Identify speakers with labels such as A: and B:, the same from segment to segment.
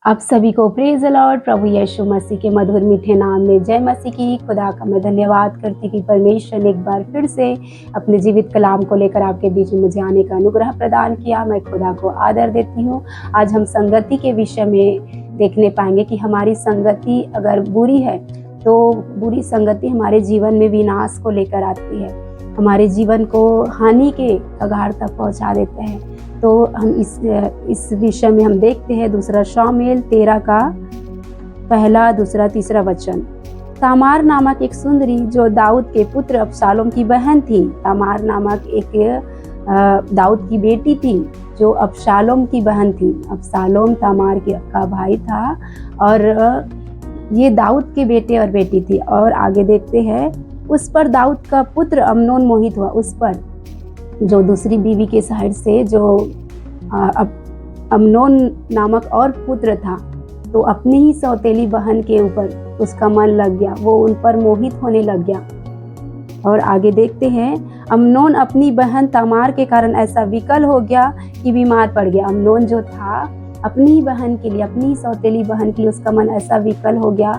A: आप सभी को प्रेज द लॉर्ड। प्रभु यीशु मसीह के मधुर मीठे नाम में जय मसीह की। खुदा का मैं धन्यवाद करती कि परमेश्वर ने एक बार फिर से अपने जीवित कलाम को लेकर आपके बीच में मुझे आने का अनुग्रह प्रदान किया। मैं खुदा को आदर देती हूँ। आज हम संगति के विषय में देखने पाएंगे कि हमारी संगति अगर बुरी है तो बुरी संगति हमारे जीवन में विनाश को लेकर आती है, हमारे जीवन को हानि के कगार तक पहुँचा देते हैं। तो हम इस विषय में हम देखते हैं दूसरा शमूएल 13 का पहला, दूसरा, तीसरा वचन। तामार नामक एक सुंदरी जो दाऊद के पुत्र अबशालोम की बहन थी। तामार नामक एक दाऊद की बेटी थी जो अबशालोम की बहन थी। अबशालोम तामार का भाई था और ये दाऊद के बेटे और बेटी थी। और आगे देखते हैं, उस पर दाऊद का पुत्र अम्नोन मोहित हुआ। उस पर जो दूसरी बीवी के साइड से जो अम्नोन नामक और पुत्र था, तो अपनी ही सौतेली बहन के ऊपर उसका मन लग गया, वो उन पर मोहित होने लग गया। और आगे देखते हैं, अम्नोन अपनी बहन तामार के कारण ऐसा विकल हो गया कि बीमार पड़ गया। अम्नोन जो था अपनी ही बहन के लिए, अपनी ही सौतेली बहन के लिए उसका मन ऐसा विकल हो गया,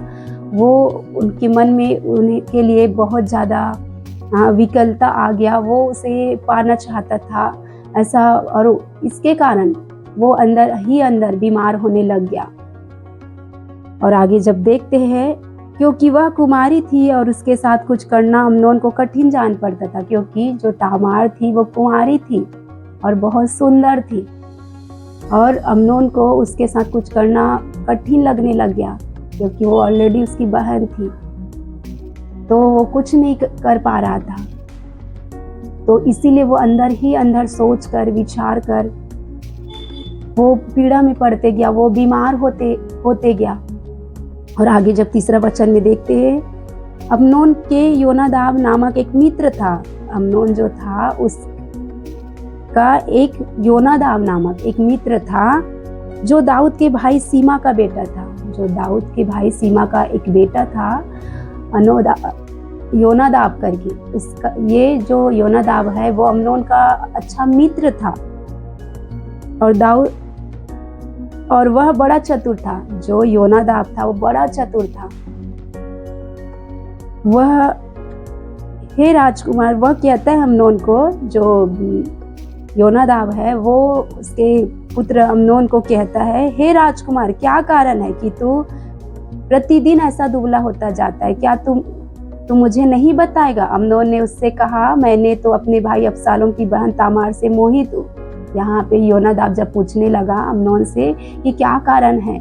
A: वो उनके मन में उनके लिए बहुत ज़्यादा विकलता आ गया। वो उसे पाना चाहता था ऐसा, और इसके कारण वो अंदर ही अंदर बीमार होने लग गया। और आगे जब देखते हैं, क्योंकि वह कुमारी थी और उसके साथ कुछ करना अम्नोन को कठिन जान पड़ता था, क्योंकि जो तामार थी वो कुमारी थी और बहुत सुंदर थी, और अम्नोन को उसके साथ कुछ करना कठिन लगने लग गया, क्योंकि वो ऑलरेडी उसकी बहन थी, तो वो कुछ नहीं कर पा रहा था। तो इसीलिए वो अंदर ही अंदर सोच कर, विचार कर वो पीड़ा में पड़ते गया, वो बीमार होते गया। और आगे जब तीसरा वचन में देखते हैं, अम्नोन के योनादाब नामक एक मित्र था। अम्नोन जो था उसका एक योनादाब नामक एक मित्र था जो दाऊद के भाई सीमा का बेटा था। जो दाऊद के भाई सीमा का एक बेटा था योनादाब करके, उसका ये जो योनादाब है वो अम्नोन का अच्छा मित्र था। और वह बड़ा चतुर था। जो योनादाब था वो बड़ा चतुर था। वह, हे राजकुमार, वह कहता है अम्नोन को, जो योनादाब है वो उसके पुत्र अम्नोन को कहता है, हे राजकुमार, क्या कारण है कि तू प्रतिदिन ऐसा दुबला होता जाता है? क्या तुम मुझे नहीं बताएगा? अम्नोन ने उससे कहा, मैंने तो अपने भाई अबशालोम की बहन तामार से मोहित हूँ। यहाँ पे योनादाब जब पूछने लगा अम्नोन से कि क्या कारण है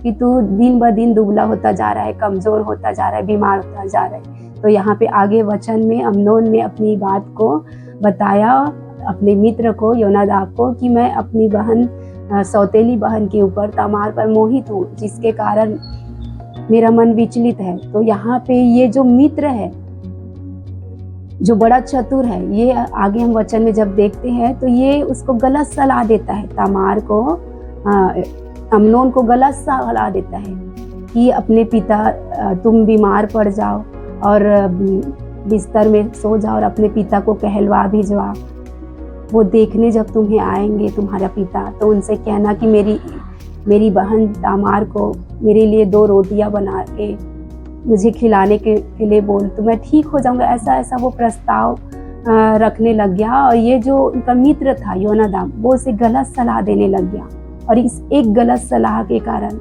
A: कि तू दिन ब दिन दुबला होता जा रहा है, कमजोर होता जा रहा है, बीमार होता जा रहा है, तो यहाँ पे आगे वचन में अम्नोन ने अपनी बात को बताया अपने मित्र को, योनादाब को, कि मैं अपनी बहन, सौतेली बहन के ऊपर तामार पर मोहित हूँ, जिसके कारण मेरा मन विचलित है। तो यहाँ पे ये जो मित्र है जो बड़ा चतुर है, ये आगे हम वचन में जब देखते हैं तो ये उसको गलत सलाह देता है, तामार को, अम्नोन को गलत सलाह देता है कि अपने पिता, तुम बीमार पड़ जाओ और बिस्तर में सो जाओ और अपने पिता को कहलवा भिजवा। वो देखने जब तुम्हें आएंगे तुम्हारा पिता, तो उनसे कहना कि मेरी बहन तामार को मेरे लिए 2 रोटियां बना के मुझे खिलाने के लिए बोल, तो मैं ठीक हो जाऊंगा। ऐसा वो प्रस्ताव रखने लग गया। और ये जो उनका मित्र था योनादाब, वो उसे गलत सलाह देने लग गया। और इस एक गलत सलाह के कारण,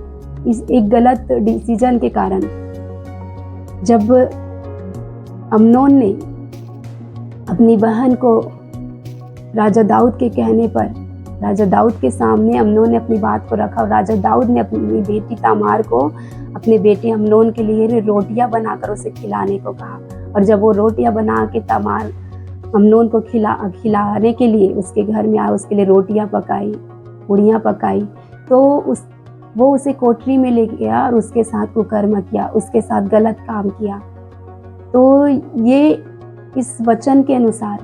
A: इस एक गलत डिसीजन के कारण, जब अम्नोन ने अपनी बहन को राजा दाऊद के कहने पर, राजा दाऊद के सामने अम्नोन ने अपनी बात को रखा, और राजा दाऊद ने अपनी बेटी तामार को अपने बेटे अम्नोन के लिए रोटियां बनाकर उसे खिलाने को कहा। और जब वो रोटियां बना के तामार अम्नोन को खिलाने के लिए उसके घर में आया, उसके लिए रोटियां पकाई, पूड़ियाँ पकाई, तो वो उसे कोठरी में ले गया और उसके साथ कुकर्म किया, उसके साथ गलत काम किया। तो ये इस वचन के अनुसार,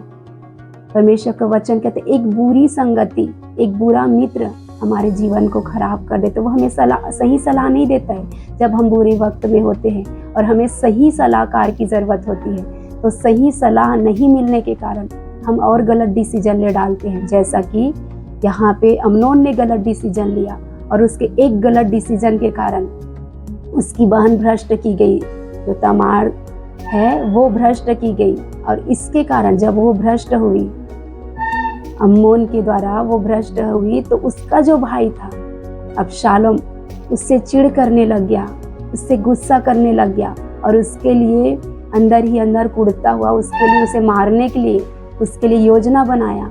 A: परमेश्वर का वचन कहते, एक बुरी संगति, एक बुरा मित्र हमारे जीवन को खराब कर देते। वो हमें सही सलाह नहीं देता है जब हम बुरे वक्त में होते हैं, और हमें सही सलाहकार की ज़रूरत होती है। तो सही सलाह नहीं मिलने के कारण हम और गलत डिसीजन ले डालते हैं, जैसा कि यहाँ पे अम्नोन ने गलत डिसीजन लिया और उसके एक गलत डिसीजन के कारण उसकी बहन भ्रष्ट की गई, जो तमार है वो भ्रष्ट की गई। और इसके कारण जब वो भ्रष्ट हुई, अम्नोन के द्वारा वो भ्रष्ट हुई, तो उसका जो भाई था अबशालोम उससे चिढ़ करने लग गया, उससे गुस्सा करने लग गया और उसके लिए अंदर ही अंदर कुढ़ता हुआ उसके लिए उसे मारने के लिए उसके लिए योजना बनाया।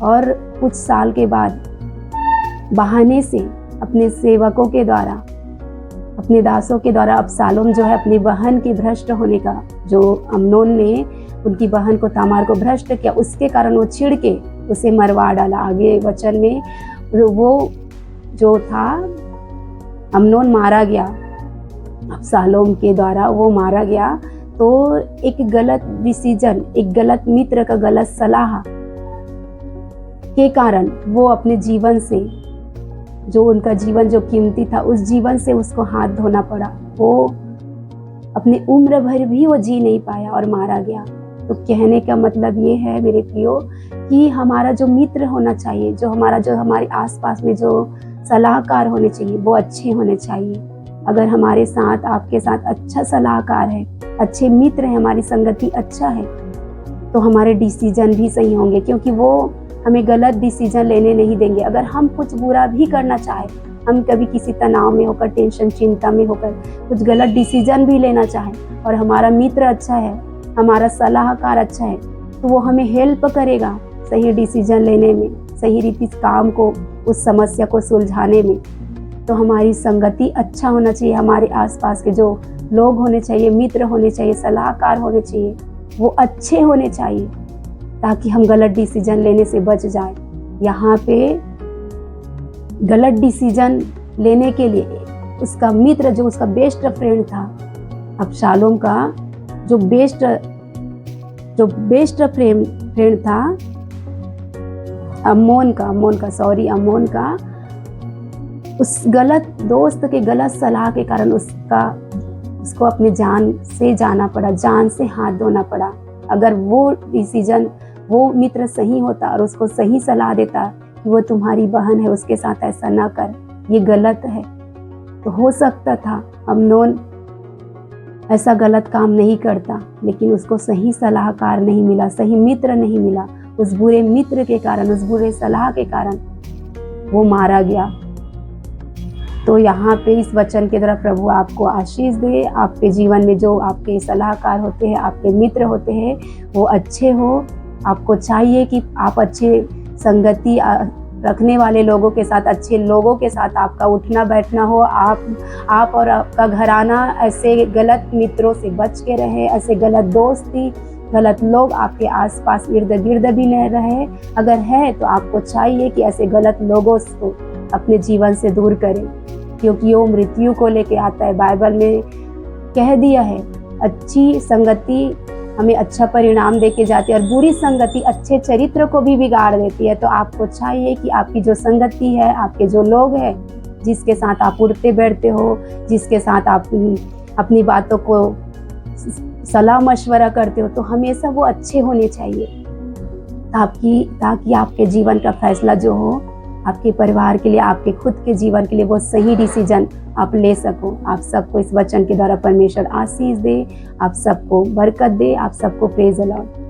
A: और कुछ साल के बाद बहाने से अपने सेवकों के द्वारा, अपने दासों के द्वारा अबशालोम जो है अपनी बहन के भ्रष्ट होने का, जो अम्नोन ने उनकी बहन को तामार को भ्रष्ट किया, उसके कारण वो चिढ़ के उसे मरवा डाला। आगे वचन में वो जो था अम्नोन मारा गया, अबशालोम के द्वारा वो मारा गया। तो एक गलत डिसीजन, एक गलत मित्र का गलत सलाह के कारण वो अपने जीवन से, जो उनका जीवन जो कीमती था, उस जीवन से उसको हाथ धोना पड़ा। वो अपनी उम्र भर भी वो जी नहीं पाया और मारा गया। तो कहने का मतलब ये है मेरे प्रियो कि हमारा जो मित्र होना चाहिए, जो हमारे आसपास में जो सलाहकार होने चाहिए, वो अच्छे होने चाहिए। अगर हमारे साथ, आपके साथ अच्छा सलाहकार है, अच्छे मित्र हैं, हमारी संगति अच्छा है, तो हमारे डिसीजन भी सही होंगे, क्योंकि वो हमें गलत डिसीजन लेने नहीं देंगे। अगर हम कुछ बुरा भी करना चाहें, हम कभी किसी तनाव में होकर, टेंशन, चिंता में होकर कुछ गलत डिसीजन भी लेना चाहें और हमारा मित्र अच्छा है, हमारा सलाहकार अच्छा है, तो वो हमें हेल्प करेगा सही डिसीजन लेने में, सही रीति काम को, उस समस्या को सुलझाने में। तो हमारी संगति अच्छा होना चाहिए, हमारे आसपास के जो लोग होने चाहिए, मित्र होने चाहिए, सलाहकार होने चाहिए, वो अच्छे होने चाहिए, ताकि हम गलत डिसीजन लेने से बच जाए। यहाँ पे गलत डिसीजन लेने के लिए उसका मित्र, जो उसका बेस्ट फ्रेंड था, अबशालोम का जो बेस्ट फ्रेंड था, अम्नोन का उस गलत दोस्त के गलत सलाह के कारण उसको अपनी जान से जाना पड़ा, जान से हाथ धोना पड़ा। अगर वो डिसीजन, वो मित्र सही होता और उसको सही सलाह देता कि वो तुम्हारी बहन है, उसके साथ ऐसा ना कर, ये गलत है, तो हो सकता था अम्नोन ऐसा गलत काम नहीं करता। लेकिन उसको सही सलाहकार नहीं मिला, सही मित्र नहीं मिला। उस बुरे मित्र के कारण, उस बुरे सलाह के कारण वो मारा गया। तो यहाँ पे इस वचन के द्वारा प्रभु आपको आशीष दे। आपके जीवन में जो आपके सलाहकार होते हैं, आपके मित्र होते हैं, वो अच्छे हो। आपको चाहिए कि आप अच्छे संगति रखने वाले लोगों के साथ, अच्छे लोगों के साथ आपका उठना बैठना हो। आप और आपका घराना ऐसे गलत मित्रों से बच के रहे, ऐसे गलत दोस्ती, गलत लोग आपके आसपास इर्द गिर्द भी न रहे। अगर है तो आपको चाहिए कि ऐसे गलत लोगों को अपने जीवन से दूर करें, क्योंकि वो मृत्यु को लेके आता है। बाइबल में कह दिया है, अच्छी संगति हमें अच्छा परिणाम देके जाती है और बुरी संगति अच्छे चरित्र को भी बिगाड़ देती है। तो आपको चाहिए कि आपकी जो संगति है, आपके जो लोग हैं, जिसके साथ आप उठते बैठते हो, जिसके साथ आप अपनी बातों को सलाह मशवरा करते हो, तो हमेशा वो अच्छे होने चाहिए, ताकि आपके जीवन का फैसला जो हो, आपके परिवार के लिए, आपके खुद के जीवन के लिए वो सही डिसीजन आप ले सको। आप सबको इस वचन के द्वारा परमेश्वर आशीष दे, आप सबको बरकत दे, आप सबको प्रेज द लॉर्ड।